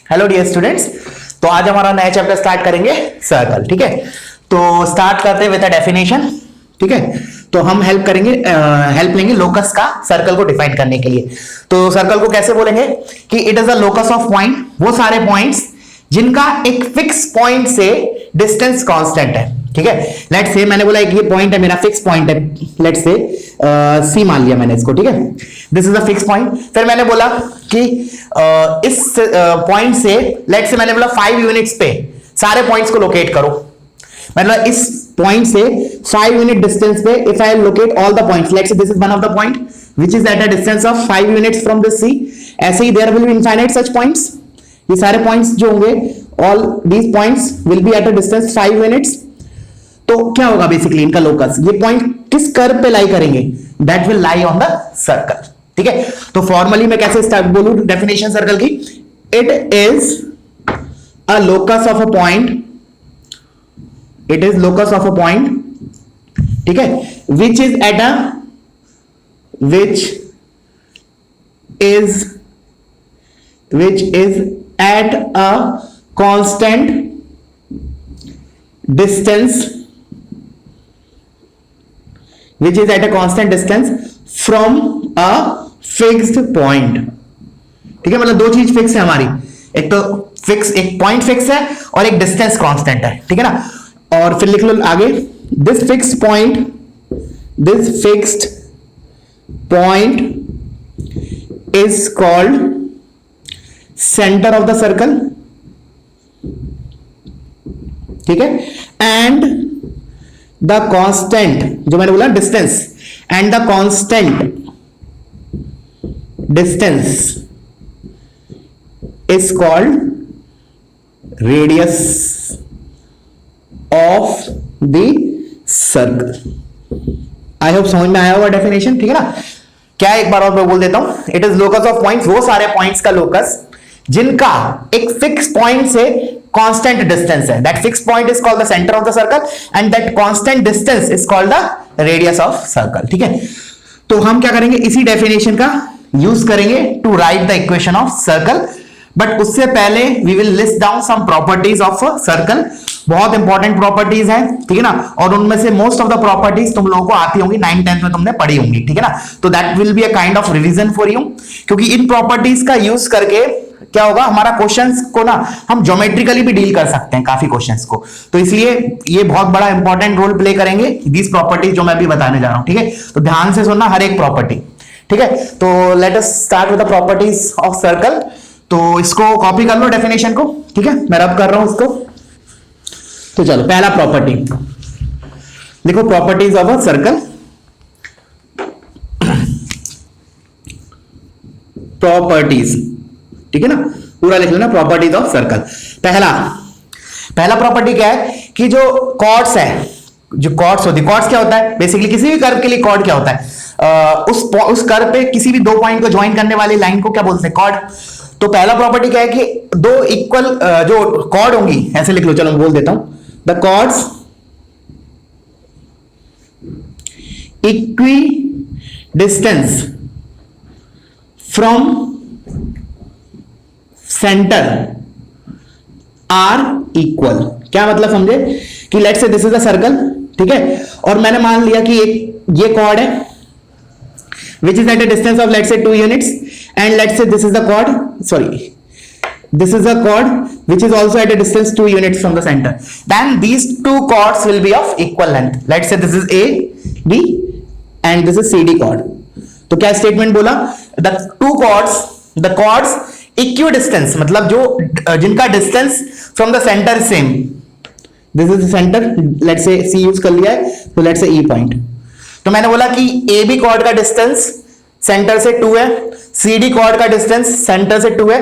Hello dear students. तो आज हमारा नया चैप्टर स्टार्ट करेंगे सर्कल। ठीक है, तो स्टार्ट करते हैं विद अ डेफिनेशन। ठीक है, तो हम हेल्प लेंगे लोकस का सर्कल को डिफाइन करने के लिए। तो सर्कल को कैसे बोलेंगे कि it is a locus of point, वो सारे पॉइंट्स जिनका एक फिक्स पॉइंट से डिस्टेंस कांस्टेंट है। ठीक है, लेट्स से मैंने बोला एक ये पॉइंट है, मेरा फिक्स पॉइंट है, लेट्स से सी मान लिया मैंने इसको। ठीक है, this is a fix point. फिर मैंने बोला कि इस पॉइंट से लेट्स से मैंने बोला 5 यूनिट्स पे सारे पॉइंट्स को लोकेट करो। मतलब इस पॉइंट से 5 यूनिट डिस्टेंस पे if I locate all the points, let's say this is one of the point which is at a distance of 5 units from this C. ऐसे ही there will be infinite such points. ये सारे points जो होंगे, all these points will be at a distance 5 units. तो क्या होगा basically इनका लोकस, ये पॉइंट किस कर्व पे लाई करेंगे, that will lie on the circle. ठीक है, तो फॉर्मली मैं कैसे स्टार्ट बोलूं डेफिनेशन सर्कल की, it is a locus of a point, it is locus of a point, ठीक है, which is at a constant distance, which is at a constant distance from a fixed point। ठीक है, मतलब दो चीज fix है हमारी, एक तो फिक्स, एक पॉइंट फिक्स है और एक डिस्टेंस कांस्टेंट है। ठीक है ना, और फिर लिख लो आगे, this fixed point is called centre of the circle. ठीक है, एंड द कांस्टेंट, जो मैंने बोला distance, and the constant distance is called radius of the circle. I hope समझ में आया होगा डेफिनेशन। ठीक है ना, क्या एक बार और मैं बोल देता हूं, it is locus of points, वो सारे पॉइंट्स का लोकस जिनका एक फिक्स पॉइंट से कांस्टेंट डिस्टेंस है, that fix point is called the centre of the circle and that constant distance is called the radius of circle. ठीक है, तो हम क्या करेंगे, इसी डेफिनेशन का यूज करेंगे to write the equation of circle. But उससे पहले we will list down some properties of circle, बहुत इंपॉर्टेंट प्रॉपर्टीज हैं। ठीक है ना, और उनमें से मोस्ट ऑफ द प्रॉपर्टीज तुम लोगों को आती होंगी, 9th 10th में तुमने पढ़ी होंगी। ठीक है ना, तो that will be a kind of revision for you, क्योंकि इन प्रॉपर्टीज का यूज करके क्या होगा, हमारा क्वेश्चंस को ना हम ज्योमेट्रिकली भी डील कर सकते हैं काफी क्वेश्चंस को। तो इसलिए ये बहुत बड़ा इंपॉर्टेंट रोल प्ले करेंगे दीज प्रॉपर्टीज जो मैं भी बताने जा रहा हूं। ठीक है, तो ध्यान से सुनना हर एक प्रॉपर्टी। ठीक है, तो let us start with the properties of circle. तो इसको कॉपी कर लो डेफिनेशन को। ठीक है, मैं रब कर रहा हूं इसको। तो चलो पहला प्रॉपर्टी देखो, properties of a circle. Properties, ठीक है ना, पूरा लिख लेना, प्रॉपर्टीज ऑफ सर्कल। पहला प्रॉपर्टी क्या है कि जो कॉर्ड्स है, जो कॉर्ड्स होती है, कॉर्ड्स क्या होता है बेसिकली, किसी भी कर्व के लिए कॉर्ड क्या होता है, उस कर्व पे किसी भी दो पॉइंट को ज्वाइन करने वाली लाइन को क्या बोलते हैं, कॉर्ड। तो पहला प्रॉपर्टी क्या है कि दो इक्वल जो कॉर्ड होंगी, ऐसे लिख लो, चलो मैं बोल देता हूं, the chords equidistance from centre are equal. क्या मतलब समझे कि let's say this is a circle, ठीक है, और मैंने मान लिया कि एक ये कॉर्ड है which is at a distance of let's say 2 units, and let's say this is the chord, this is a chord which is also at a distance 2 units from the center. Then these two chords will be of equal length. Let's say this is A, B and this is CD chord. तो क्या statement बोला, the chords equidistant, मतलब जो जिनका distance from the centre same, this is the centre, let's say C use कर लिया है, तो लेट्स से E पॉइंट। तो मैंने बोला कि ए बी कॉर्ड का डिस्टेंस सेंटर से 2 है, सी डी कॉर्ड का डिस्टेंस सेंटर से 2 है।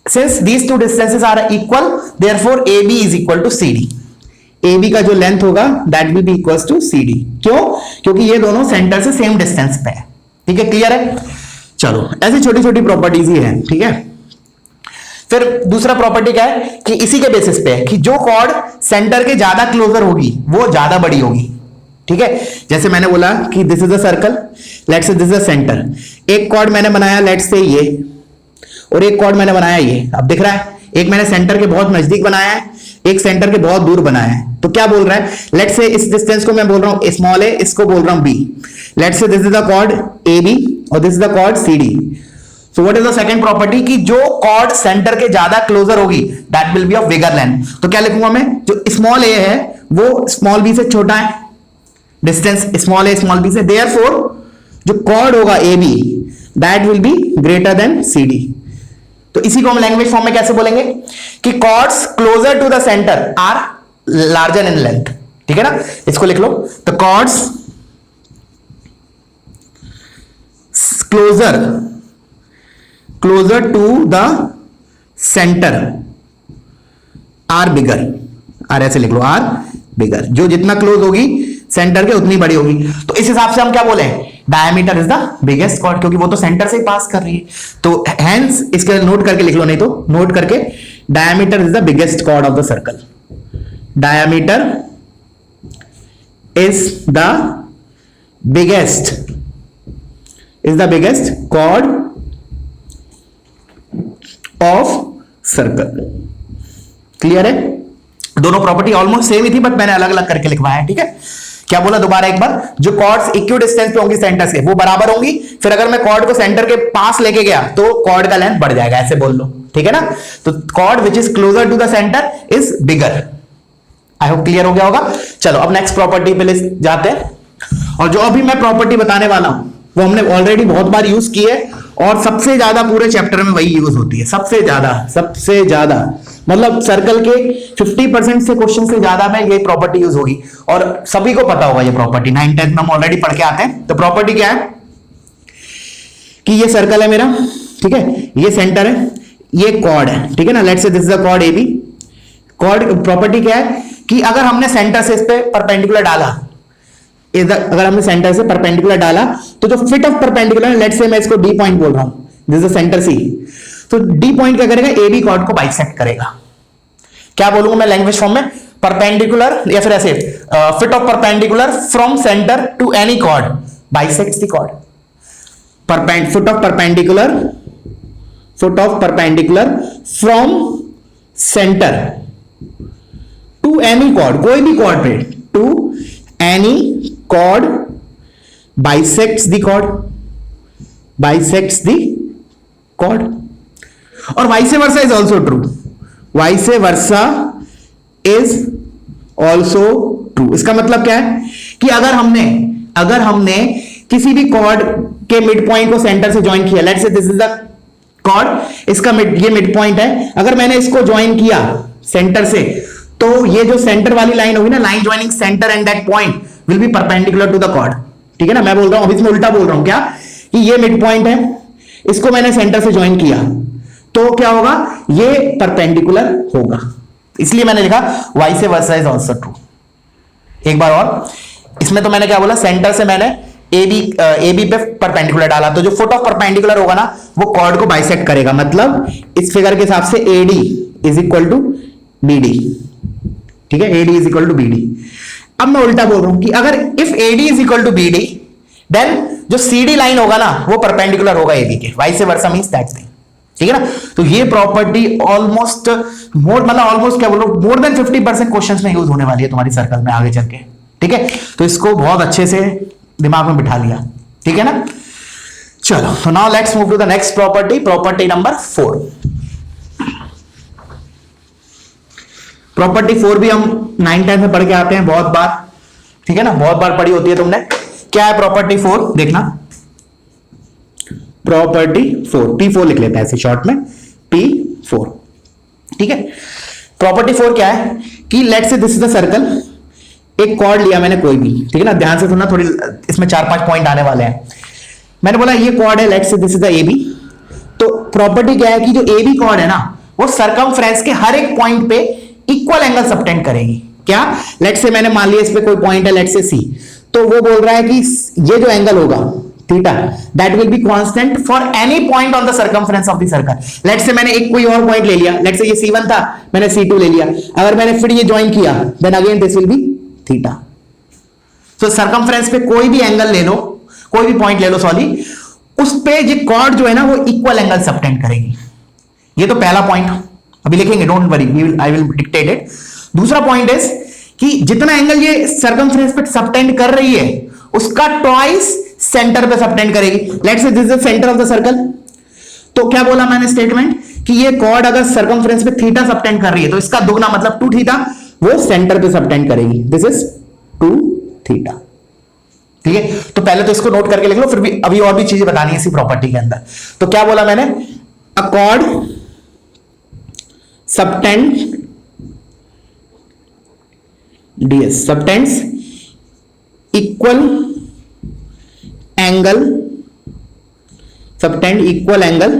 Since these two distances are equal, therefore A B is equal to C D. A B का जो लेंथ होगा that will be equal to C D. क्यों, क्योंकि ये दोनों सेंटर से सेम डिस्टेंस पे है। ठीक है, क्लियर है। चलो ऐसी छोटी छोटी प्रॉपर्टीज ही है। ठीक है, फिर दूसरा प्रॉपर्टी क्या है कि इसी के बेसिस पे है कि जो कॉर्ड सेंटर के ज्यादा क्लोजर होगी वो ज्यादा बड़ी होगी। ठीक है, जैसे मैंने बोला कि this is a circle, let's say this is a centre, एक कॉर्ड मैंने बनाया लेट्स से ये, और एक कॉर्ड मैंने बनाया ये। अब दिख रहा है एक मैंने सेंटर के बहुत नजदीक बनाया है, एक सेंटर के बहुत दूर बनाया है। तो क्या बोल रहा है, लेट्स से इस डिस्टेंस को मैं बोल रहा हूं स्मॉल ए, इसको बोल रहा हूं B. Let's say this is the chord A B और this is the chord C D. So what is the second property कि जो कॉर्ड सेंटर के ज्यादा क्लोजर होगी that will be of bigger length. तो क्या लिखूंगा मैं, जो स्मॉल ए है वो स्मॉल बी से छोटा है, distance small A small B से, देयरफॉर जो कॉर्ड होगा A B that will be greater than C D. तो इसी को हम लैंग्वेज फॉर्म में कैसे बोलेंगे कि chords closer to the centre are larger in length. ठीक है ना, इसको लिख लो, the chords closer to the centre are bigger, or ऐसे लिख लो, आर बिगर, जो जितना क्लोज होगी सेंटर के उतनी बड़ी होगी। तो इस हिसाब से हम क्या बोले, diameter is the biggest chord, क्योंकि वो तो सेंटर से ही पास कर रही है। तो हेंस इसके नोट करके लिख लो, नहीं तो नोट करके, diameter is the biggest chord of the circle. Diameter is the biggest chord of circle. Clear है, दोनों प्रॉपर्टी ऑलमोस्ट सेम ही थी बट मैंने अलग अलग करके लिखवाया है। ठीक है, क्या बोला दोबारा एक बार, जो कॉर्ड्स इक्वी डिस्टेंस पे होंगी सेंटर से वो बराबर होंगी, फिर अगर मैं कॉर्ड को सेंटर के पास लेके गया तो कॉर्ड का लेंथ बढ़ जाएगा, ऐसे बोल लो। ठीक है ना, तो chord which is closer to the centre is bigger. I hope clear हो गया होगा। चलो अब नेक्स्ट प्रॉपर्टी पे जाते हैं, और जो अभी मैं प्रॉपर्टी बताने वाला हूं वो हमने ऑलरेडी बहुत बार यूज की है और सबसे ज्यादा पूरे चैप्टर में वही यूज होती है, सबसे ज्यादा मतलब सर्कल के 50% से क्वेश्चन से ज्यादा में ये प्रॉपर्टी यूज होगी और सभी को पता होगा ये प्रॉपर्टी, 9th 10th में हम ऑलरेडी पढ़ के आते हैं। तो प्रॉपर्टी क्या है कि ये सर्कल है मेरा, ठीक है, ये सेंटर है, ये कॉर्ड है, ठीक है ना, let's say this is the chord AB. Chord property क्या है कि अगर हमने सेंटर से इस पे परपेंडिकुलर डाला, अगर हमने सेंटर से परपेंडिकुलर डाला तो जो fit of perpendicular, let's say मैं इसको डी पॉइंट बोल रहा हूं, दिस इज सेंटर सी, तो डी पॉइंट क्या करेगा, ए बी कॉर्ड को बाइसेक्ट करेगा। क्या बोलूंगा मैं लैंग्वेज फॉर्म में, परपेंडिकुलर या फिर ऐसे foot of perpendicular from centre to any chord bisects the chord. Foot of perpendicular from centre to any chord, कोई भी कॉर्ड पे, to any chord bisects the chord. और vice versa is also true, vice versa is also true. इसका मतलब क्या है कि अगर हमने किसी भी कॉर्ड के मिड पॉइंट को सेंटर से ज्वाइन किया, let's say this is the chord, इसका ये मिड पॉइंट है, अगर मैंने इसको ज्वाइन किया सेंटर से तो ये जो सेंटर वाली लाइन होगी ना, line joining centre and that point will be perpendicular to the chord. ठीक है ना, मैं बोल रहा हूं अभी इसमें उल्टा बोल रहा हूं, क्या कि ये मिड पॉइंट है, इसको मैंने सेंटर से ज्वाइन किया तो क्या होगा, ये परपेंडिकुलर होगा, इसलिए मैंने लिखा vice versa is also true. एक बार और, इसमें तो मैंने क्या बोला, सेंटर से मैंने ए बी पे परपेंडिकुलर डाला, तो जो फुट ऑफ परपेंडिकुलर होगा ना वो कॉर्ड को बाइसेक्ट करेगा, मतलब इस फिगर के हिसाब से A D is equal to B D. ठीक है, A D is equal to B D. अब मैं उल्टा बोल रहा हूं कि अगर if A D is equal to B D then जो सी डी लाइन होगा ना वो परपेंडिकुलर होगा ए बी के, vice versa means that thing. ठीक है ना, तो ये प्रॉपर्टी ऑलमोस्ट क्या बोलो, मोर देन 50% क्वेश्चंस में यूज होने वाली है तुम्हारी सर्कल में आगे चल के। ठीक है, तो इसको बहुत अच्छे से दिमाग में बिठा लिया। ठीक है ना, चलो तो now let's move to the next property, property number 4। Property 4 भी हम 9th 10th में पढ़ के आते हैं बहुत बार। ठीक है ना, बहुत बार पढ़ी होती है तुमने। क्या है प्रॉपर्टी 4, देखना, प्रॉपर्टी 4, P4 लिख लेते हैं ऐसे शॉर्ट में, P4। ठीक है, प्रॉपर्टी 4 क्या है कि let's say this is the circle, एक कॉर्ड लिया मैंने कोई भी, ठीक है ना, ध्यान से सुनना, थोड़ी इसमें 4-5 पॉइंट आने वाले हैं। मैंने बोला ये कॉर्ड है, let's say this is the AB, तो प्रॉपर्टी क्या है कि जो AB कॉर्ड है ना वो सरकमफ्रेंस के हर एक पॉइंट पे इक्वल एंगल सबटेंड करेगी। क्या, लेट्स से मैंने मान लिया इस पे कोई पॉइंट है, लेट्स से C, तो वो बोल रहा है कि ये जो एंगल होगा theta that will be constant for any point on the circumference of the circle. Let's say मैंने एक कोई और पॉइंट ले लिया, लेट्स से ये C1 था, मैंने C2 ले लिया, अगर मैंने फिर ये ज्वाइन किया then again this will be theta. तो सर्कमफ्रेंस पे कोई भी एंगल ले लो, कोई भी पॉइंट ले लो, सॉरी, उस पे ये कॉर्ड जो है ना वो इक्वल एंगल सबटेंड करेगी। ये तो पहला पॉइंट, अभी लिखेंगे, don't worry, I will dictate it. दूसरा पॉइंट इज कि जितना एंगल ये सर्कमफ्रेंस पे सबटेंड कर रही है उसका ट्वाइस सेंटर पे सबटेंड करेगी। Let's say this is centre of the circle. तो क्या बोला मैंने स्टेटमेंट कि ये कॉर्ड अगर सर्कमफ्रेंस पे थीटा सबटेंड कर रही है तो इसका दुगना मतलब 2 थीटा वो सेंटर पे सबटेंड करेगी। This is 2 theta. ठीक है, तो पहले तो इसको नोट करके लिख लो, फिर भी अभी और भी चीजें बतानी है इसी प्रॉपर्टी के अंदर। तो क्या बोला मैंने, अ cord subtend ds subtends equal angle, subtend equal angle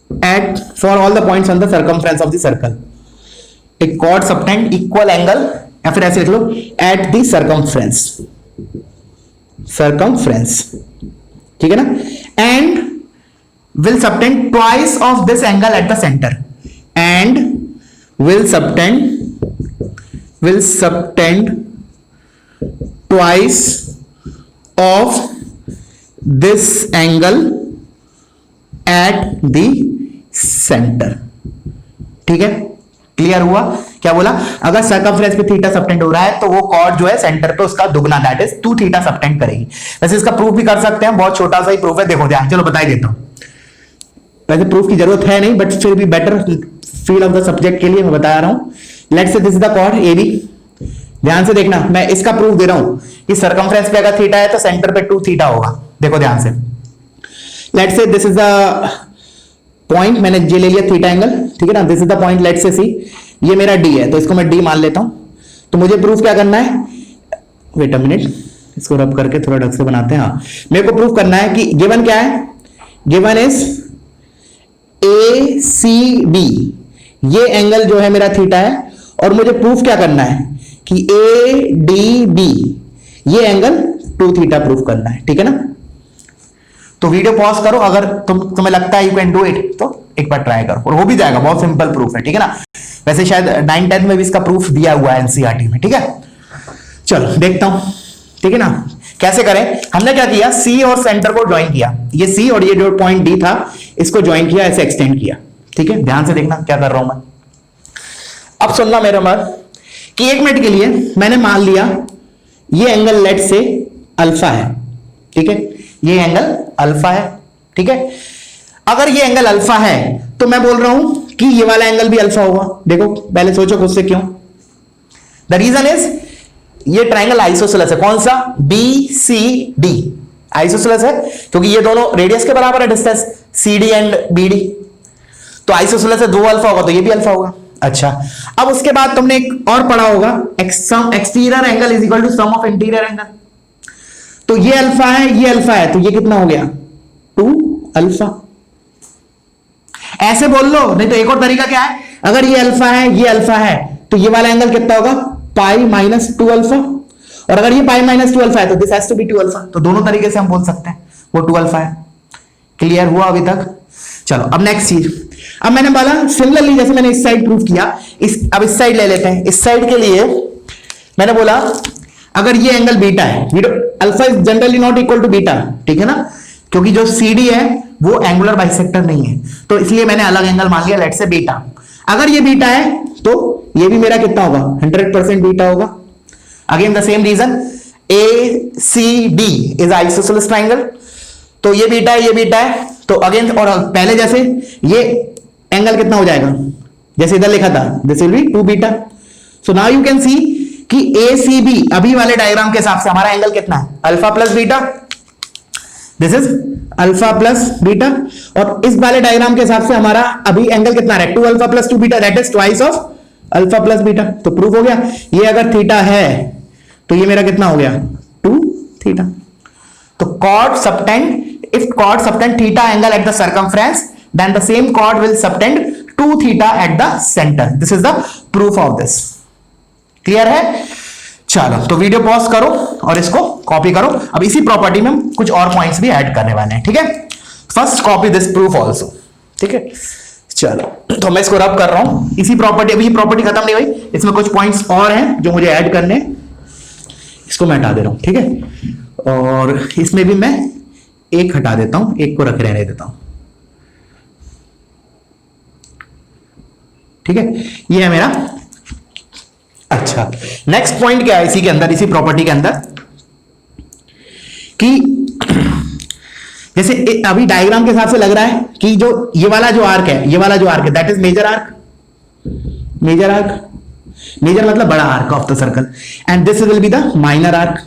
at for all the points on the circumference of the circle। एक chord subtend equal angle या फिर ऐसे लिख लो at the circumference, circumference, ठीक है ना, and will subtend twice of this angle at the center, and will subtend twice of this angle at the center। ठीक है, क्लियर हुआ? क्या बोला, अगर सर्कमफ्रेंस पे थीटा सबटेंड हो रहा है तो वो कॉर्ड जो है सेंटर पे उसका दुगना दैट इज 2 थीटा सबटेंड करेगी। वैसे इसका प्रूफ भी कर सकते हैं, बहुत छोटा सा ही प्रूफ है, देखो ध्यान, चलो बता ही देता हूं। वैसे प्रूफ की जरूरत है नहीं, बट फिर भी better feel of the subject के लिए मैं बता रहा हूं। Let's say this is the chord AB। ध्यान से देखना, मैं इसका प्रूफ दे रहा हूं कि सर्कमफ्रेंस पे अगर थीटा है तो सेंटर पे 2 थीटा होगा। देखो ध्यान से, let's say this is the point, मैंने जे ले लिया थीटा एंगल, ठीक है ना। This is the point, let's say C, ये मेरा D है तो इसको मैं D मान लेता हूं। तो मुझे प्रूफ क्या करना है, वेट अ मिनट, इसको रब करके थोड़ा ढंग से बनाते हैं। हाँ, मेरे को प्रूफ करना है कि गिवन क्या है, गिवन इज ACB, ये एंगल जो है मेरा थीटा है, और मुझे प्रूफ क्या करना है कि ADB, ये एंगल 2 थीटा प्रूफ करना है, ठीक है ना। तो वीडियो पॉज करो, अगर तुम्हें लगता है यू कैन डू इट तो एक बार ट्राई करो और हो भी जाएगा, बहुत सिंपल प्रूफ है, ठीक है ना। वैसे शायद 9th-10th में भी इसका प्रूफ दिया हुआ है NCERT में, ठीक है। चलो देखता हूं, ठीक है ना, कैसे करें। हमने क्या किया, C और सेंटर को ज्वाइन किया, ये C और ये जो पॉइंट D था इसको ज्वाइन किया, ऐसे एक्सटेंड किया, ठीक है। ध्यान से देखना क्या कर रहा हूं मैं। अब सुनना मेरा मत कि 1 मिनट के लिए मैंने मान लिया ये एंगल लेट से अल्फा है, ठीक है, ये एंगल अल्फा है, ठीक है। अगर ये एंगल अल्फा है तो मैं बोल रहा हूं कि ये वाला एंगल भी अल्फा होगा। देखो पहले सोचो खुद से क्यों। द रीजन इज ये ट्राइंगल आइसोसेलेस है, कौन सा, BCD आइसोसेलेस है, क्योंकि ये दोनों रेडियस के बराबर है डिस्टेंस CD एंड BD, तो आइसोसेलेस है, 2 अल्फा होगा तो ये भी अल्फा होगा। अच्छा, अब उसके बाद तुमने एक और पढ़ा होगा, exterior angle is equal to sum of interior angle. तो ये अल्फा है, ये अल्फा है, तो ये कितना हो गया, 2 अल्फा। ऐसे बोल लो, नहीं तो एक और तरीका क्या है, अगर ये अल्फा है, ये अल्फा है, तो ये वाला एंगल कितना होगा, पाई माइनस 2 अल्फा, और अगर ये पाई माइनस 2 अल्फा है तो this has to be 2 alpha. तो दोनों तरीके से हम बोल सकते हैं वो 2 अल्फा है। क्लियर हुआ अभी तक? चलो अब नेक्स्ट चीज, अब मैंने बोला सिमिलरली जैसे मैंने इस साइड प्रूफ किया, अब इस साइड ले लेते हैं। इस साइड के लिए मैंने बोला अगर ये एंगल बीटा है, alpha is generally not equal to beta, ठीक है ना, क्योंकि जो CD है वो एंगुलर बाइसेक्टर नहीं है, तो इसलिए मैंने अलग एंगल मान लिया, लेट से बीटा। अगर ये बीटा है तो ये भी मेरा कितना होगा, 100% बीटा होगा। Again the same reason, ACD is isosceles triangle, तो ये बीटा है, ये बीटा है, तो अगेन और पहले जैसे ये एंगल कितना हो जाएगा, जैसे इधर लिखा था, this will B 2 beta. So now you can see कि ACB अभी वाले डायग्राम के हिसाब से हमारा एंगल कितना है, alpha plus beta, this is alpha plus beta, और इस वाले डायग्राम के हिसाब से हमारा अभी एंगल कितना है, 2 alpha plus 2 beta, that is twice of alpha plus beta. तो प्रूफ हो गया, ये अगर थीटा है तो ये मेरा कितना हो गया, 2 थीटा। तो chord subtend, if chord subtend theta angle at the circumference, then the same chord will subtend 2 theta at the center. This is the proof of this. Clear है? चलो तो वीडियो पॉज करो और इसको कॉपी करो। अब इसी प्रॉपर्टी में कुछ और पॉइंट्स भी ऐड करने वाले हैं, ठीक है। First copy this proof also, ठीक है। चलो तो मैं इसको रब कर रहा हूं, इसी प्रॉपर्टी, अभी प्रॉपर्टी खत्म नहीं हुई, इसमें कुछ पॉइंट्स और हैं जो मुझे ऐड करने, इसको मैं हटा दे रहा हूं, ठीक है। और इसमें भी मैं एक हटा देता हूं, एक को रख रहने देता हूं। ठीक है, ये है मेरा। अच्छा, नेक्स्ट पॉइंट क्या है इसी के अंदर, इसी प्रॉपर्टी के अंदर, कि जैसे अभी डायग्राम के हिसाब से लग रहा है कि जो ये वाला जो आर्क है, ये वाला जो आर्क है, that is major arc. Major arc, major मतलब बड़ा arc of the circle, and this will be the minor arc.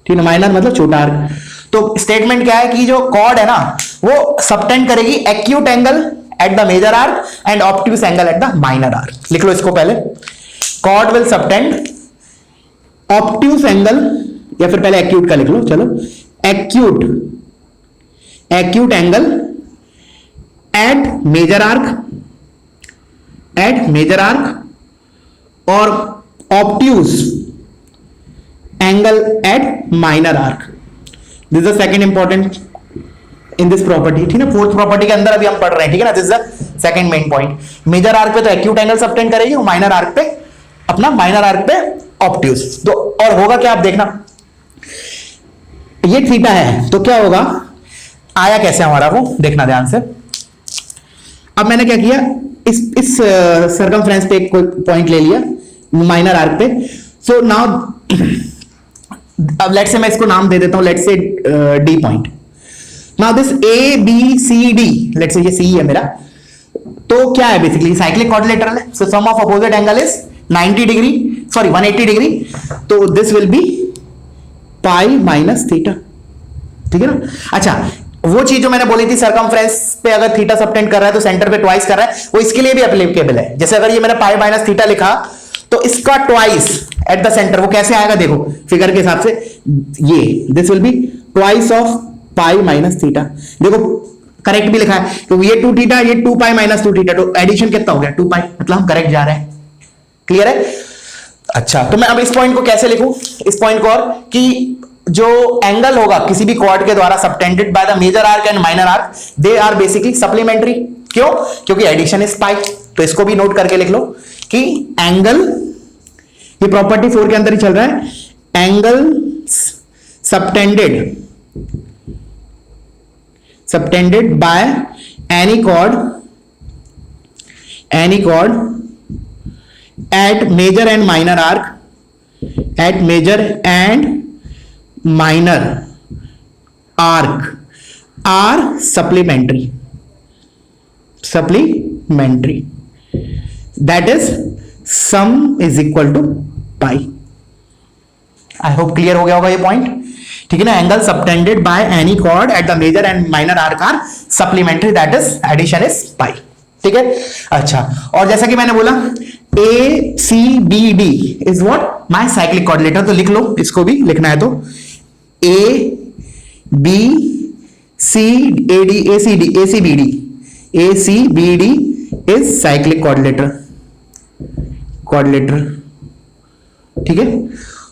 ठीक है, माइनर मतलब छोटा आर्क। तो स्टेटमेंट क्या है कि जो कॉर्ड है ना वो सबटेंड करेगी acute angle at the major arc and obtuse angle at the minor arc. लिख लो इसको पहले, chord will subtend obtuse angle, या फिर पहले एक्यूट का लिख लो, चलो, acute angle at major arc और obtuse angle at minor arc. This is the second important in this property. ठीक है, फोर्थ प्रॉपर्टी के अंदर अभी हम पढ़ रहे हैं। ठीक है ना, this is the second main point. Major arc पे तो एक्यूट एंगल सबटेंड करेगी और माइनर आर्क पे अपना माइनर आर्क पे ऑब्ट्यूस। तो और होगा क्या, आप देखना, ये थीटा है तो क्या होगा, आया कैसे हमारा वो देखना ध्यान से। अब मैंने क्या किया, इस सर्कमफ्रेंस पे एक कोई पॉइंट ले लिया माइनर आर्क पे। सो नाउ अब लेट्स से मैं इसको नाम दे देता हूं, let's say D point. Now this A B C D, let's say ये सी है मेरा, तो क्या है बेसिकली साइक्लिक क्वाड्रिलेटरल है। So sum of opposite angle is 90 degree, sorry 180 degree, तो this will be pi minus theta. ठीक है ना। अच्छा, वो चीज जो मैंने बोली थी सर्कमफ्रेंस पे अगर थीटा सबटेंड कर रहा है तो सेंटर पे ट्वाइस कर रहा है, वो इसके लिए भी एप्लीकेबल है। जैसे अगर ये मैंने पाई माइनस थीटा लिखा तो इसका ट्वाइस एट द सेंटर वो कैसे आएगा, देखो फिगर के हिसाब से, ये this will be twice of pi minus theta. देखो करेक्ट भी लिखा है, तो ये 2 थीटा, ये 2 पाई माइनस 2 थीटा, तो एडिशन कितना हो गया 2 पाई, मतलब हम करेक्ट जा रहे हैं। क्लियर है। अच्छा, तो मैं अब इस पॉइंट को कैसे लिखूं, इस पॉइंट को, और कि जो एंगल होगा किसी भी कॉर्ड के द्वारा subtended by the major arc and minor arc, they are basically supplementary. क्यों, क्योंकि एडिशन इज पाई। तो इसको भी नोट करके लिख लो कि एंगल, ये प्रॉपर्टी 4 के अंदर ही चल रहा है, angle subtended by any chord at major and minor arc, at major and minor arc are supplementary, that is sum is equal to pi। I hope clear हो गया होगा ये पॉइंट। ठीक है ना, angle subtended by any chord at the major and minor arc are supplementary, that is addition is pi. ठीक है। अच्छा, और जैसा कि मैंने बोला A C B D is what my cyclic coordinator, तो लिख लो, इसको भी लिखना है तो A B C A D A C B D is cyclic coordinator. ठीक है।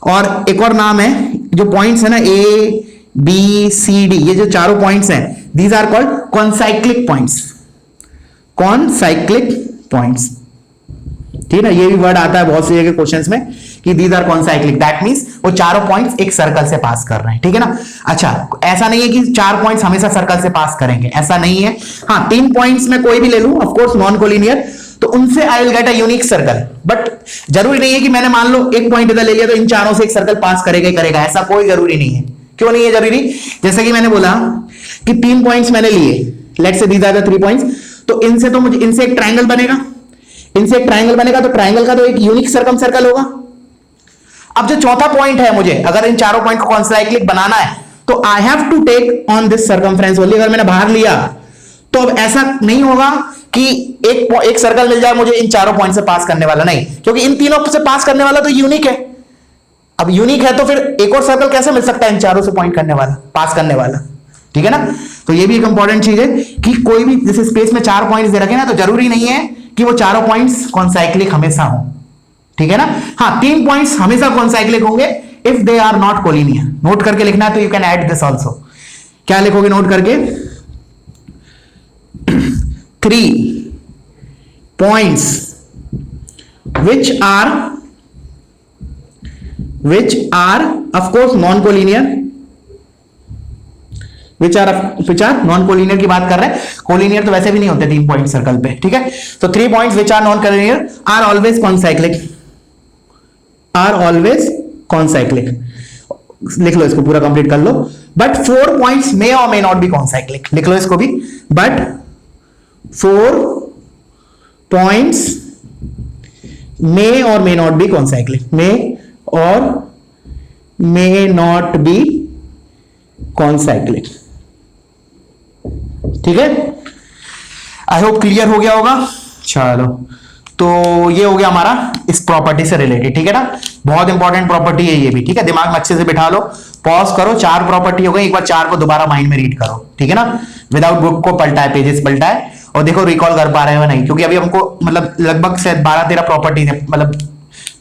और एक और नाम है, जो पॉइंट्स है ना ए बी सी डी, ये जो चारों पॉइंट्स हैं, these are called concyclic points. ठीक है ना, ये भी वर्ड आता है बहुत सी जगह क्वेश्चंस में कि these are concyclic, that means वो चारों पॉइंट्स एक सर्कल से पास कर रहे हैं। ठीक है ना। अच्छा, ऐसा नहीं है कि 4 पॉइंट्स हमेशा सर्कल से पास करेंगे, ऐसा नहीं है। हाँ, 3 पॉइंट्स में कोई भी ले लूं, ऑफ कोर्स नॉन कोलिनियर, तो उनसे I will get a unique circle. But जरूरी नहीं है कि मैंने मान लो एक पॉइंट इधर ले लिया तो इन चारों से एक सर्कल पास करेगा ही करेगा, ऐसा कोई जरूरी नहीं है। क्यों नहीं है जरूरी, जैसे कि मैंने बोला कि 3 पॉइंट्स मैंने लिए, let's say these are the 3 points, तो इनसे तो मुझे, इनसे एक ट्राइंगल बनेगा, तो ट्राइंगल का तो एक यूनिक सर्कम सर्कल होगा। अब जो चौथा पॉइंट है, मुझे अगर इन चारों पॉइंट को कॉन्साइक्लिक बनाना है तो I have to take on this circumference only. अगर मैंने बाहर लिया तो अब ऐसा नहीं होगा कि एक सर्कल मिल जाए मुझे इन चारों पॉइंट से पास करने वाला, नहीं, क्योंकि इन तीनों से पास करने वाला तो यूनिक है। अब यूनिक है तो फिर एक और सर्कल कैसे मिल सकता है इन चारों से पॉइंट करने वाला, पास करने वाला। ठीक है ना। तो ये भी एक इंपॉर्टेंट चीज है कि कोई भी जैसे स्पेस में 4 पॉइंट्स दे रखे ना, तो जरूरी नहीं है कि वो चारों पॉइंट्स कॉन्साइक्लिक हमेशा हो। ठीक है ना। हाँ, 3 पॉइंट्स हमेशा कॉन्साइक्लिक होंगे if they are not collinear. Note करके लिखना है, तो you can add this also. क्या लिखोगे नोट करके, 3 points which are of course non-collinear which are non collinear की बात कर रहे हैं, कोलिनियर तो वैसे भी नहीं होते 3 पॉइंट सर्कल पे, ठीक है। तो 3 points which are non collinear are always concyclic, are always concyclic, लिख लो इसको पूरा कंप्लीट कर लो। बट 4 पॉइंट्स मे और मे नॉट बी कॉन्साइक्लिक, लिख लो इसको भी, बट 4 पॉइंट्स मे और मे नॉट बी कॉन्साइक्लिक, मे और मे नॉट बी कॉन्साइक्लिक, ठीक है। आई होप क्लियर हो गया होगा। चलो तो ये हो गया हमारा इस प्रॉपर्टी से रिलेटेड, ठीक है ना। बहुत इंपॉर्टेंट प्रॉपर्टी है ये भी, ठीक है। दिमाग में अच्छे से बिठा लो, पॉज करो, 4 प्रॉपर्टी हो गई, एक बार 4 को दोबारा माइंड में रीड करो, ठीक है ना। विदाउट बुक को पलटाए, पेजेस पलटाए, और देखो रिकॉल कर पा रहे हो नहीं, क्योंकि अभी हमको मतलब लगभग से 12-13 प्रॉपर्टीज है, मतलब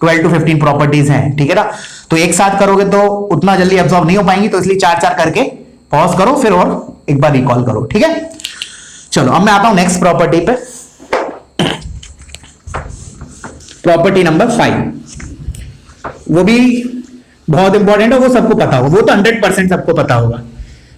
12 to 15 प्रॉपर्टीज हैं, ठीक है ना। तो एक साथ करोगे तो उतना जल्दी एब्जॉर्ब नहीं हो पाएंगी, तो इसलिए 4-4 करके पॉज करो, फिर और एक बार रिकॉल करो, ठीक है। चलो अब मैं आता हूं नेक्स्ट प्रॉपर्टी पे, प्रॉपर्टी नंबर 5। वो भी बहुत इंपॉर्टेंट है, वो सबको पता होगा, वो तो 100% सबको पता होगा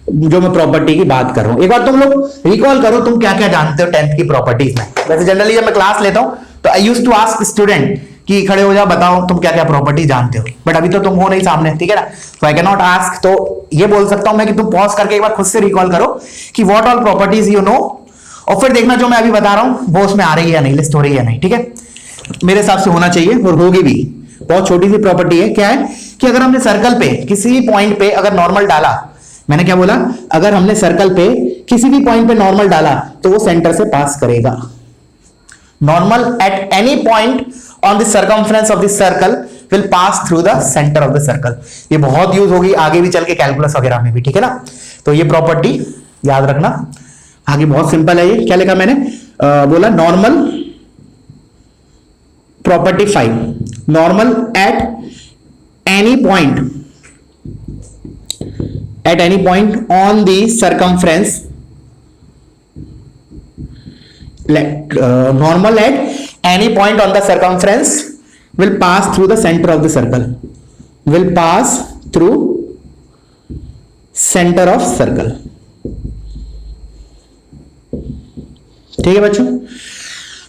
जो मैं प्रॉपर्टी की बात कर रहा हूं। एक बार तुम लोग रिकॉल करो, तुम क्या क्या जानते हो 10th की प्रॉपर्टीज में। वैसे जनरली जब मैं क्लास लेता हूं तो I used to ask student कि खड़े हो जाओ, बताओ तुम क्या क्या प्रॉपर्टी जानते हो, बट अभी तो तुम हो नहीं सामने, ठीक है ना। तो आई कैन नॉट आस्क, तो ये बोल सकता हूं मैं कि तुम पॉज करके एक बार खुद से रिकॉल करो कि what all properties you know, और फिर देखना जो मैं अभी बता रहा हूं वो उसमें आ रही है या नहीं, लिस्ट हो रही है नहीं, ठीक है। मेरे हिसाब से होना चाहिए और होगी भी। बहुत छोटी सी प्रॉपर्टी है, क्या है कि अगर हमने सर्कल पे किसी भी पॉइंट पे अगर नॉर्मल डाला, मैंने क्या बोला, अगर हमने सर्कल पे किसी भी पॉइंट पे नॉर्मल डाला तो वो सेंटर से पास करेगा। Normal at any point on the circumference of the circle will pass through the centre of the circle. ये बहुत यूज होगी आगे भी चल के कैलकुलस वगैरह में भी, ठीक है ना। तो ये प्रॉपर्टी याद रखना, आगे बहुत सिंपल है। ये क्या लिखा मैंने, बोला normal property 5, normal at any point on the circumference, normal at any point on the circumference will pass through the center of the circle, will pass through center of circle, ठीक है बच्चों।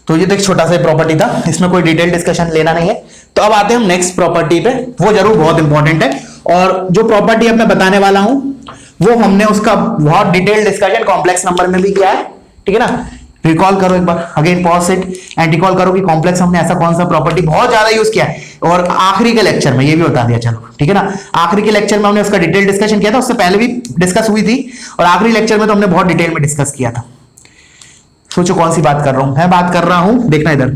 तो ये तो एक छोटा सा प्रॉपर्टी था, इसमें कोई डिटेल डिस्कशन लेना नहीं है। तो अब आते हैं हम नेक्स्ट प्रॉपर्टी पे, वो जरूर बहुत इंपॉर्टेंट है, और जो प्रॉपर्टी अब मैं बताने वाला हूं वो हमने उसका बहुत डिटेल डिस्कशन कॉम्प्लेक्स नंबर में भी किया है, ठीक है ना। रिकॉल करो एक बार, again pause it and recall करो कि कॉम्प्लेक्स हमने ऐसा कौन सा प्रॉपर्टी बहुत ज्यादा यूज किया है, और आखिरी के लेक्चर में ये भी बता दिया, चलो ठीक है ना। आखिरी के लेक्चर में हमने उसका डिटेल डिस्कशन किया था, उससे पहले भी डिस्कस हुई थी, और आखिरी लेक्चर में तो हमने बहुत डिटेल में डिस्कस किया था। सोचो कौन सी बात कर रहा हूं, मैं बात कर रहा हूं, देखना इधर,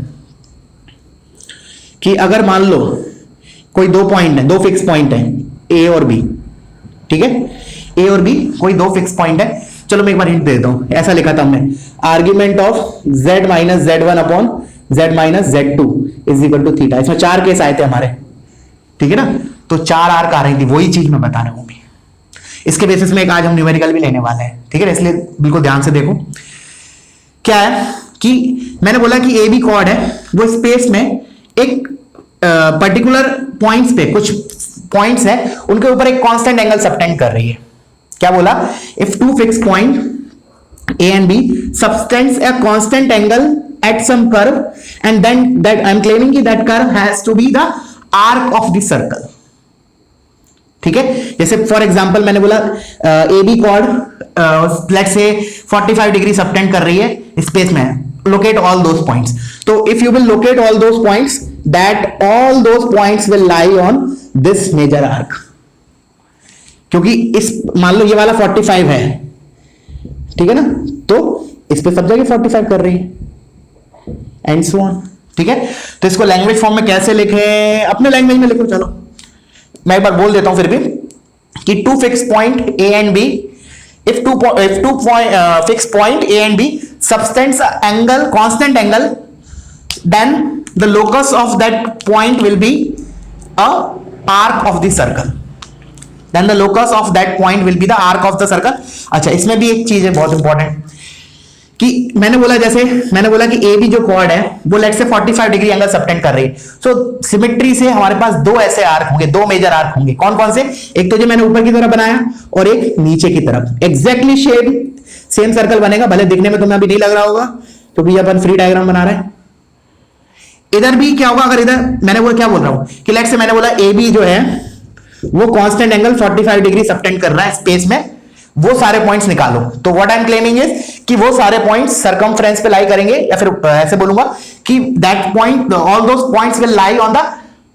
कि अगर मान लो कोई 2 पॉइंट है, 2 फिक्स पॉइंट है ए और बी, ठीक है, ए और बी कोई 2 फिक्स पॉइंट है। चलो मैं एक बार हिंट दे देता हूं, ऐसा लिखा था हमने, argument of z minus z1 upon z minus z2 is equal to theta. इसमें 4 केस आए थे हमारे, ठीक है ना। तो 4 आर्क आ रही थी, वही चीज मैं बता रहा हूं। इसके बेसिस में एक आज हम न्यूमेरिकल भी लेने वाले हैं, ठीक है, इसलिए बिल्कुल ध्यान से देखो। क्या है कि मैंने बोला कि ए बी कॉर्ड है, वो स्पेस में एक पर्टिकुलर पॉइंट्स पे, कुछ पॉइंट्स है, उनके ऊपर एक कांस्टेंट एंगल सबटेंड कर रही है। क्या बोला, if 2 fix point A and B subtends a constant angle at some curve and then that I am claiming कि that curve has to be the arc of the circle, ठीक है। जैसे for example मैंने बोला ए B cord let's say 45 degree subtend कर रही है space में, locate all those points. So if you will locate all those points, that all those points will lie on this major arc. क्योंकि इस मान लो ये वाला 45 है, ठीक है ना, तो इस पे सब जगह 45 कर रही है एंड सो ऑन, ठीक है। तो इसको लैंग्वेज फॉर्म में कैसे लिखे, अपने लैंग्वेज में लिखो। चलो मैं एक बार बोल देता हूं फिर भी, कि 2 fix point A and B, if two fixed point A and B subtends an angle, constant angle, then the locus of that point will be a arc of the circle. Then the locus of that point will be the arc of the circle. अच्छा, इसमें भी एक चीज है बहुत important, कि मैंने बोला कि ए बी जो कॉर्ड है वो लेट से 45 डिग्री एंगल सबटेंड कर रही है। सो सिमेट्री से हमारे पास दो ऐसे आर्क होंगे, दो मेजर आर्क होंगे। कौन कौन से? एक तो जो मैंने ऊपर की तरफ बनाया और एक नीचे की तरफ। एग्जैक्टली सेम सर्कल बनेगा, भले दिखने में तुम्हें अभी नहीं लग रहा होगा क्योंकि तो अपन फ्री डायग्राम बना रहे हैं। इधर भी क्या होगा? अगर इधर मैंने वो क्या बोल रहा हूं कि लेट से मैंने बोला ए बी जो है वो कांस्टेंट एंगल 45 डिग्री सबटेंड कर रहा है स्पेस में, वो सारे पॉइंट्स निकालो। तो what I am claiming is कि वो सारे पॉइंट्स सर्कमफ्रेंस पे लाई करेंगे, या फिर ऐसे बोलूंगा कि that point, all those points will lie on the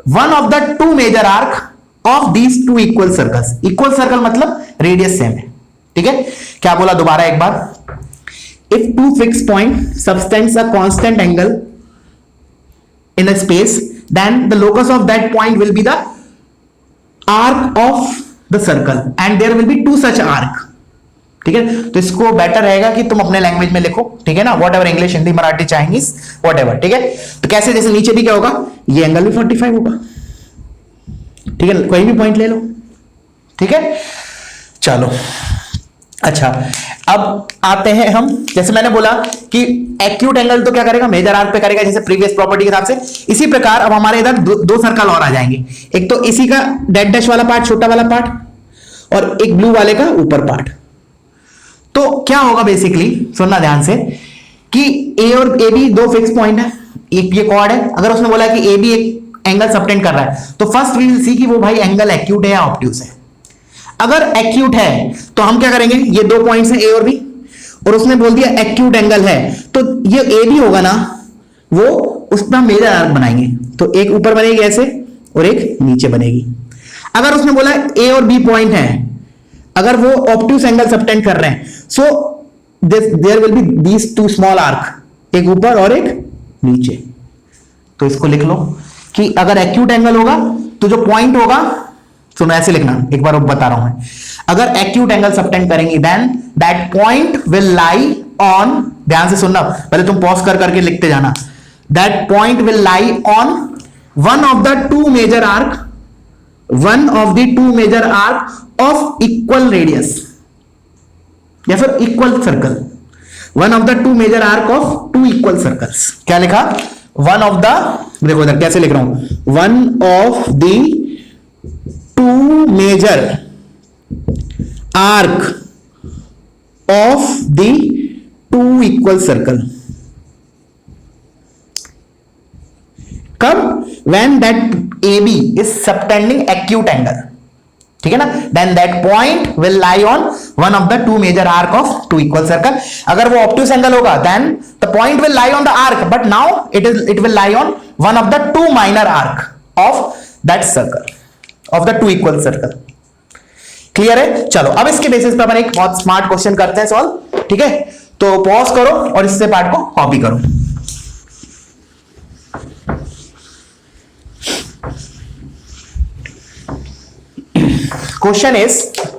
one of the two major arc of these two equal circles. Equal circle मतलब रेडियस सेम है, ठीक है। क्या बोला दोबारा एक बार? If two fix point subtends a constant angle in a space, then the locus of that point will be the arc of the circle and there will be two such arc, ठीक है। तो इसको better रहेगा कि तुम अपने language में लिखो, ठीक है ना, what ever, English, Hindi, Marathi, Chinese, what ever, ठीक है। तो कैसे? जैसे नीचे भी क्या होगा, ये एंगल भी 45 होगा, ठीक है, कोई भी पॉइंट ले लो, ठीक है। चलो अच्छा, अब आते हैं हम, जैसे मैंने बोला कि एक्यूट एंगल तो क्या करेगा, मेजर आर्क पे करेगा, जैसे प्रीवियस प्रॉपर्टी के हिसाब से। इसी प्रकार अब हमारे इधर दो सर्कल और आ जाएंगे, एक तो इसी का डेड डैश वाला पार्ट, छोटा वाला पार्ट, और एक ब्लू वाले का ऊपर पार्ट। तो क्या होगा बेसिकली, सुनना ध्यान से, कि ए और ए बी दो फिक्स पॉइंट है, एक ये कॉर्ड है। अगर उसने बोला कि ए बी एक एंगल सबटेंड कर रहा है, तो फर्स्ट वी विल सी कि वो भाई एंगल एक्यूट है या ऑब्ट्यूज है। अगर एक्यूट है तो हम क्या करेंगे, ये दो पॉइंट्स हैं ए और बी, और उसने बोल दिया एक्यूट एंगल है, तो ये ए बी होगा ना, वो उसका मेजर आर्क बनाएंगे। तो एक ऊपर बनेगी ऐसे और एक नीचे बनेगी। अगर उसने बोला ए और बी पॉइंट है, अगर वो ऑब्ट्यूज एंगल सबटेंड कर रहे हैं, so there will be these two small arc, एक ऊपर और एक नीचे। तो इसको लिख लो कि अगर एक्यूट एंगल होगा तो जो पॉइंट होगा, सुनो ऐसे लिखना, एक बार बता रहा हूं मैं, अगर एक्यूट एंगल सबटेंड करेंगे then that point will lie on, ध्यान से सुनना, पहले तुम पॉज कर करके लिखते जाना, that point will lie on one of the two major arc, one of the two major arc of equal radius, या फिर equal circle, one of the two major arc of two equal circles. क्या लिखा? One of the, देखो इधर कैसे लिख रहा हूं, one of the two major arc of the two equal circle. कब? when that AB is subtending acute angle, ठीक है ना, then that point will lie on one of the two major arc of two equal circle. अगर वो obtuse angle होगा then the point will lie on the arc, but now it will lie on one of the two minor arc of that circle, of the two equal circle. Clear है? चलो अब इसके basis पर अपन एक बहुत smart question करते हैं solve, ठीक है। तो पॉज करो और इससे पार्ट को कॉपी करो। क्वेश्चन इज,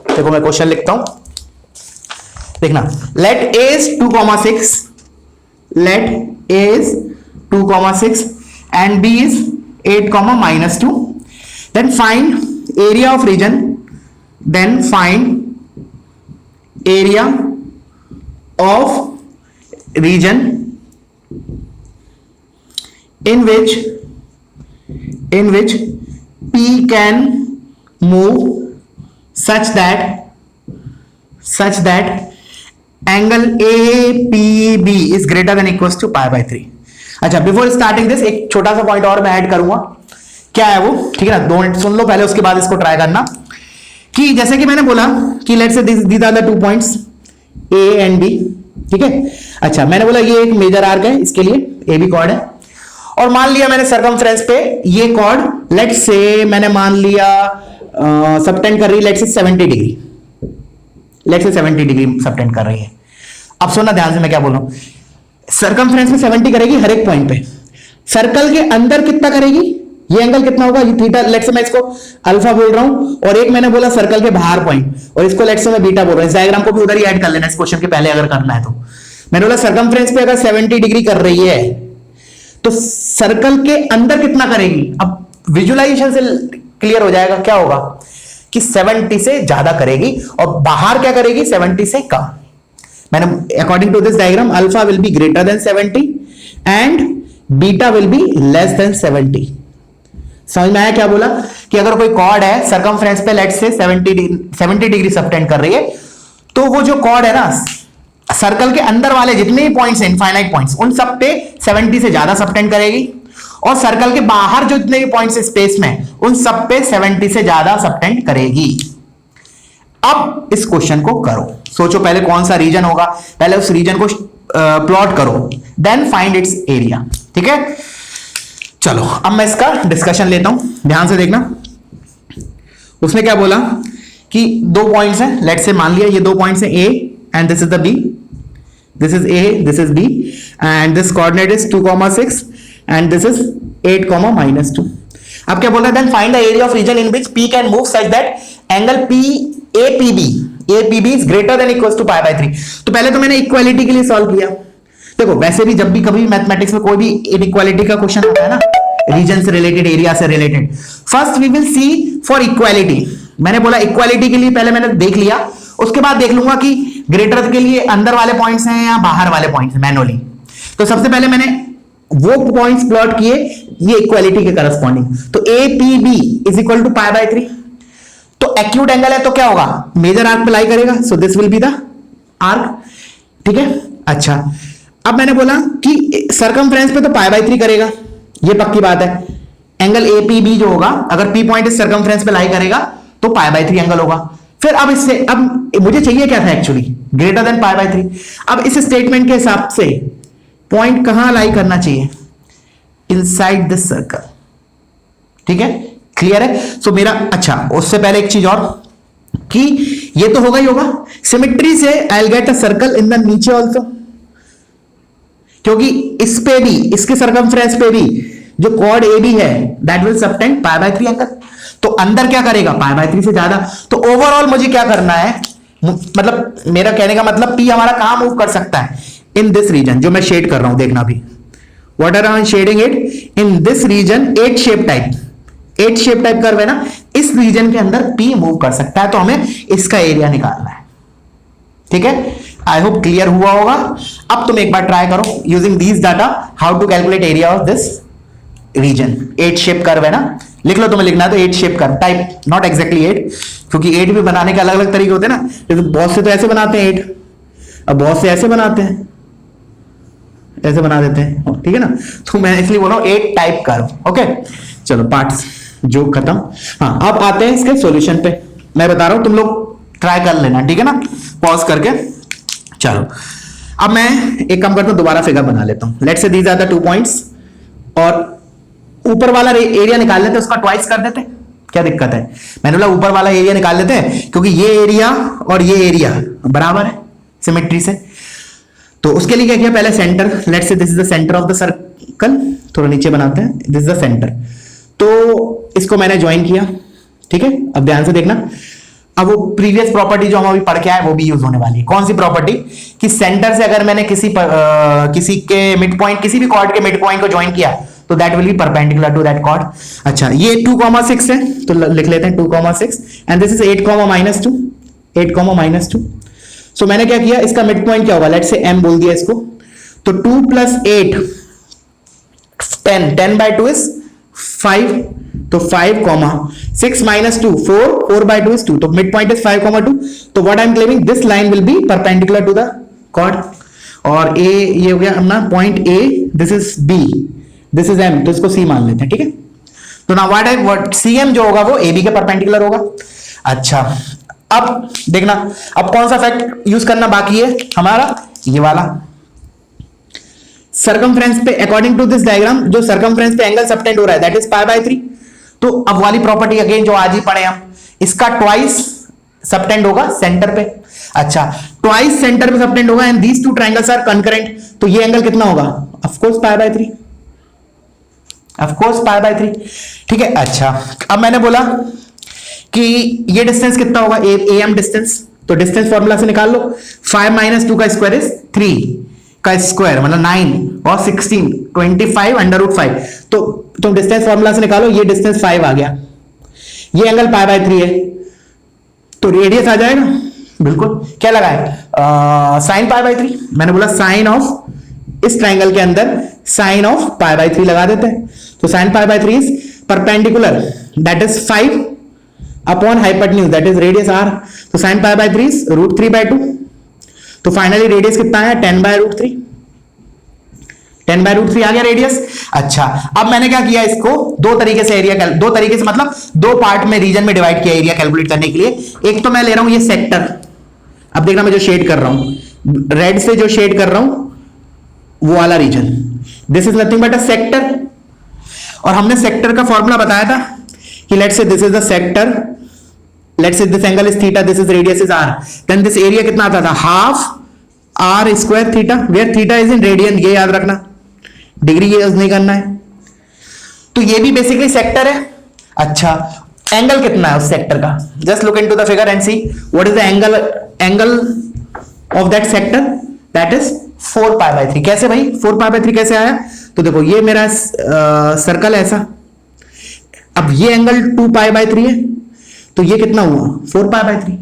देखो मैं क्वेश्चन लिखता हूं, देखना, let A is 2,6, let A is 2,6 and B is 8,-2, then find area of region, then find area of region in which P can move such that angle APB is greater than equals to pi/3। अच्छा, before starting this एक छोटा सा point और मैं add करूंगा। क्या है वो, ठीक है ना, दो मिनट सुन लो पहले, उसके बाद इसको ट्राई करना। कि जैसे कि मैंने बोला कि let's say these are the two points A and B, ठीक है। अच्छा, मैंने बोला ये एक मेजर आर्क है, इसके लिए ए बी कॉर्ड है, और मान लिया मैंने सर्कमफ्रेंस पे ये कॉर्ड लेट्स से मैंने मान लिया सबटेंड कर रही है let's say 70 degree, let's say 70 degree subtend कर रही है। अब सुनना ध्यान से मैं क्या बोल रहा हूं, सर्कमफ्रेंस में 70 करेगी हर एक पॉइंट पे, सर्कल के अंदर कितना करेगी, ये एंगल कितना होगा, ये थीटा, लेट्स से मैं इसको अल्फा बोल रहा हूं, और एक मैंने बोला सर्कल के बाहर पॉइंट, और इसको लेट्स से मैं बीटा बोल रहा हूं। इस डायग्राम को भी उधर ही ऐड कर लेना इस क्वेश्चन के पहले अगर करना है तो। मैंने बोला सर्कमफ्रेंस पे अगर 70 डिग्री कर रही है तो सर्कल के अंदर कितना करेगी। अब विजुअलाइजेशन से क्लियर हो जाएगा क्या होगा कि 70 से ज्यादा करेगी, और बाहर क्या करेगी 70 से कम। मैंने according to this diagram alpha will be greater than 70 and beta will be less than 70। समझ में आया क्या बोला? कि अगर कोई कॉर्ड है सर्कमफ्रेंस पे लेट्स से 70 डिग्री सबटेंड कर रही है, तो वो जो कॉर्ड है ना सर्कल के अंदर वाले जितने भी पॉइंट्स हैं, इनफाइनाइट पॉइंट्स, उन सब पे 70 से ज्यादा सबटेंड करेगी, और सर्कल के बाहर जो जितने भी पॉइंट्स स्पेस में उन सब पे 70 से ज्यादा सबटेंड करेगी। अब इस क्वेश्चन को करो, सोचो पहले कौन सा रीजन होगा, पहले उस रीजन को प्लॉट करो, देन फाइंड इट्स एरिया। ठीक है, चलो अब मैं इसका डिस्कशन लेता हूं, ध्यान से देखना। उसने क्या बोला कि दो पॉइंट्स हैं, लेट से मान लिया ये दो पॉइंट्स हैं A and this is the B, this is A, this is B, and this coordinate is 2,6 and this is 8,-2। अब क्या बोल रहा है? Then find the area of region in which P can move such that angle P APB is greater than equals to π/3। तो पहले तो मैंने equality के लिए सॉल्व किया। देखो वैसे भी जब भी कभी मैथमेटिक्स में कोई भी इनइक्वालिटी का क्वेश्चन आता है ना, रीजन से रिलेटेड, एरिया से related, first we will see for equality. मैंने बोला इक्वालिटी के लिए पहले मैंने देख लिया, उसके बाद देख लूंगा कि ग्रेटर के लिए अंदर वाले पॉइंट्स हैं या बाहर वाले पॉइंट्स मैनुअली। तो सबसे पहले मैंने वो पॉइंट्स प्लॉट किए ये इक्वालिटी के करस्पॉन्डिंग। तो APB इज इक्वल टू π/3। तो एक्यूट एंगल है तो क्या होगा? मेजर आर्क पे लाई करेगा, so this will be the arc. ठीक है, अच्छा अब मैंने बोला कि सर्कमफ्रेंस पे तो π/3 करेगा, ये पक्की बात है। एंगल APB जो होगा, अगर P पॉइंट इस सर्कमफ्रेंस पे लाई करेगा तो π/3 एंगल होगा। फिर अब इससे, अब मुझे चाहिए क्या था एक्चुअली? Greater than π/3। अब इस स्टेटमेंट के हिसाब से पॉइंट कहां लाई करना चाहिए? Inside this circle. ठीक है, क्लियर है? सो मेरा, अच्छा उससे पहले एक चीज और कि ये तो होगा ही होगा, सिमेट्री से I will get a circle in the नीचे ऑल्सो, क्योंकि इस पे भी, इसके सर्कमफ्रेंस पे भी जो कॉर्ड AB है दैट विल सबटेंड π/3 एंगल। तो अंदर क्या करेगा? π/3 से ज्यादा। तो ओवरऑल मुझे क्या करना है, मतलब मेरा कहने का मतलब P हमारा कहां मूव कर सकता है? इन दिस रीजन, जो मैं शेड कर रहा हूं, देखना भी, what are I shading it in this region, 8 shape type curve है ना, इस रीजन के अंदर P मूव कर सकता है। तो हमें इसका एरिया निकालना है। ठीक है, आई होप क्लियर हुआ होगा। अब तुम एक बार ट्राई करो using these data how to calculate area of this region. 8 shape curve है ना, लिख लो, तुम्हें लिखना है तो 8 shape curve type, not exactly 8, क्योंकि 8 भी बनाने के अलग अलग तरीके होते हैं ना। तो बहुत से तो ऐसे बनाते हैं 8, अब बहुत से ऐसे बनाते हैं, ऐसे बना देते हैं। ठीक है ना, तो मैं इसलिए बोल रहा हूं 8 टाइप कर्व। ओके, चलो पार्ट्स जो खत्म। हाँ, अब आते हैं इसके सॉल्यूशन पे। मैं बता रहा हूं, तुम लोग ट्राई कर लेना, ठीक है ना, पॉज करके। चलो अब मैं एक काम करता हूं, दोबारा फिगर बना लेता हूं। Let's say these are the 2 points, और ऊपर वाला एरिया निकाल लेते हैं, उसका ट्वाइस कर देते हैं, क्या दिक्कत है? मैंने बोला ऊपर वाला एरिया निकाल लेते हैं, क्योंकि ये एरिया और ये एरिया बराबर है सिमेट्री से। तो उसके लिए क्या किया? पहले centre, let's say this is the centre of the circle, थोड़ा नीचे बनाते हैं, दिस इज द सेंटर। तो इसको मैंने ज्वाइन किया। ठीक है, अब ध्यान से देखना, अब वो प्रीवियस प्रॉपर्टी जो हम अभी पढ़ के आए वो भी यूज होने वाली है। कौन सी प्रॉपर्टी? कि सेंटर से अगर मैंने किसी के मिड पॉइंट, किसी भी कॉर्ड के मिड पॉइंट को ज्वाइन किया तो that will be perpendicular to that chord. अच्छा, ये 2,6 है तो लिख लेते हैं 2,6 एंड दिस इज 8,-2, 8,-2। सो मैंने क्या किया, इसका मिड पॉइंट क्या होगा? लेट्स से m बोल दिया इसको, तो 2 + 8 10, 10/2 इज 5, तो 5,6 - 2 4, 4/2 इज 2, तो मिड पॉइंट इज 5,2। तो what I am claiming, this line will be perpendicular to the chord. और a ये हो गया अपना point A, this is B, this is M, तो इसको C मान लेते हैं। ठीक है, तो ना व्हाट CM जो होगा वो AB के परपेंडिकुलर होगा। अच्छा, अब देखना, अब कौन सा फैक्ट यूज करना बाकी है हमारा? ये वाला सर्कमफ्रेंस पे, अकॉर्डिंग टू दिस डायग्राम जो सर्कमफ्रेंस पे एंगल सबटेंड हो रहा है दैट इज π/3। तो अब वाली प्रॉपर्टी अगेन जो आज ही पढ़े हम, इसका ट्वाइस सबटेंड होगा सेंटर पे। अच्छा, ट्वाइस सेंटर पे सबटेंड होगा and these 2 triangles are concurrent, तो ये एंगल कितना होगा? Of course π/3, of course π/3। ठीक है, अच्छा अब मैंने बोला कि ये डिस्टेंस कितना होगा? AM डिस्टेंस, तो डिस्टेंस फॉर्मूला से निकाल लो, 5 - 2 का स्क्वायर इज 3 का स्क्वायर मतलब 9 और 16 25 √5। तो तुम डिस्टेंस फॉर्मूला से निकालो, ये डिस्टेंस 5 आ गया, ये एंगल π/3 है, तो रेडियस आ जाएगा बिल्कुल, क्या लगाए साइन पाई बाई 3, मैंने बोला साइन ऑफ इस ट्राइंगल के अंदर साइन ऑफ पाई बाई 3 लगा देते हैं। तो sine pi by 3 is perpendicular that is 5 upon hypotenuse that is radius r। तो साइन पाई बाई 3 इज √3/2। तो फाइनली रेडियस कितना है 10/√3, 10/√3 आ गया रेडियस। अच्छा, अब मैंने क्या किया, इसको दो तरीके से एरिया, दो तरीके से मतलब दो पार्ट में रीजन में डिवाइड किया एरिया कैलकुलेट करने के लिए। एक तो मैं ले रहा हूं ये सेक्टर, अब देखना मैं जो शेड कर रहा हूं रेड से, जो शेड कर रहा हूं वो वाला region, this is nothing but a sector. और हमने सेक्टर का फॉर्मूला बताया था कि let's say this is the sector, let's say this angle is theta, this is radius is r, then this area कितना आता था half r square theta, where theta is in radian, ये याद रखना, डिग्री ये यूज नहीं करना है। तो ये भी बेसिकली सेक्टर है। अच्छा, एंगल कितना है उस सेक्टर का, just look into the figure and see what is the angle of that sector, that is 4π/3। कैसे भाई 4π/3 कैसे आया, तो देखो ये मेरा सर्कल ऐसा, अब ये एंगल 2π/3 है, तो ये कितना हुआ 4π/3,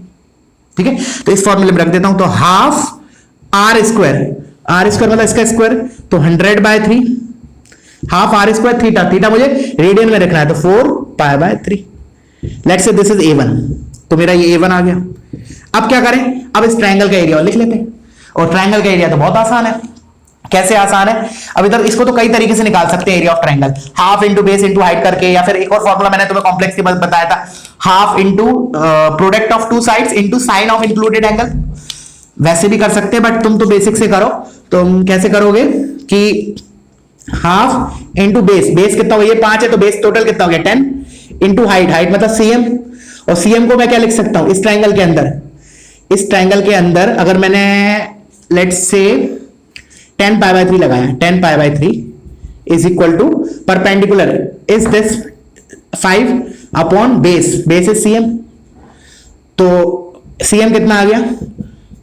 ठीक है। तो इस फॉर्मूले में रख देता हूं, तो half r square, r square मतलब इसका स्क्वायर, तो 100/3 half r square theta, theta मुझे रेडियन में रखना है, तो 4π/3। Let's say this is a1, तो मेरा ये a1 आ गया। अब क्या करें, अब इस ट्रायंगल का एरिया लिख लेते हैं, और ट्रायंगल का एरिया तो बहुत आसान है। कैसे आसान है, अब इधर इसको तो कई तरीके से निकाल सकते हैं area of triangle, half into base into height करके, या फिर एक और फॉर्मूला मैंने तुम्हें कॉम्प्लेक्स की बताया था, half into product of two sides into sine of included angle, वैसे भी कर सकते हैं, बट तुम तो बेसिक से करो। तुम कैसे करोगे कि हाफ इंटू बेस, बेस कितना हो, ये 5 है तो बेस टोटल कितना हो गया 10, इंटू हाइट, हाइट मतलब cm, और cm को मैं क्या लिख सकता हूं इस ट्रायंगल के अंदर, इस ट्रायंगल के अंदर अगर मैंने लेट्स से 10π/3 लगाया, 10π/3 is equal to perpendicular is this 5 upon base, base is cm, तो cm कितना आ गया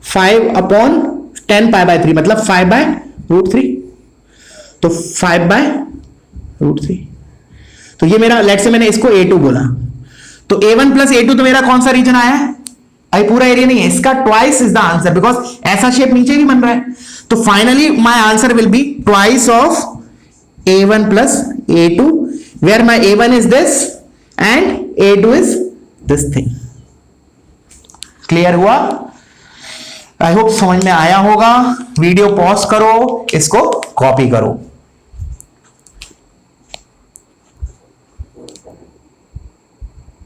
5 अपॉन 10π/3 मतलब 5/√3, तो 5/√3। तो ये मेरा, लेट्स से मैंने इसको a2 बोला, तो a1 प्लस a2 तो मेरा कौन सा रीजन आया है, अभी पूरा एरिया नहीं है, इसका twice is the answer, because ऐसा शेप नीचे भी बन रहा है। तो finally my answer will be twice of a1 plus a2, where my a1 is this and a2 is this thing. Clear हुआ? आई होप समझ में आया होगा। वीडियो पॉज करो, इसको कॉपी करो।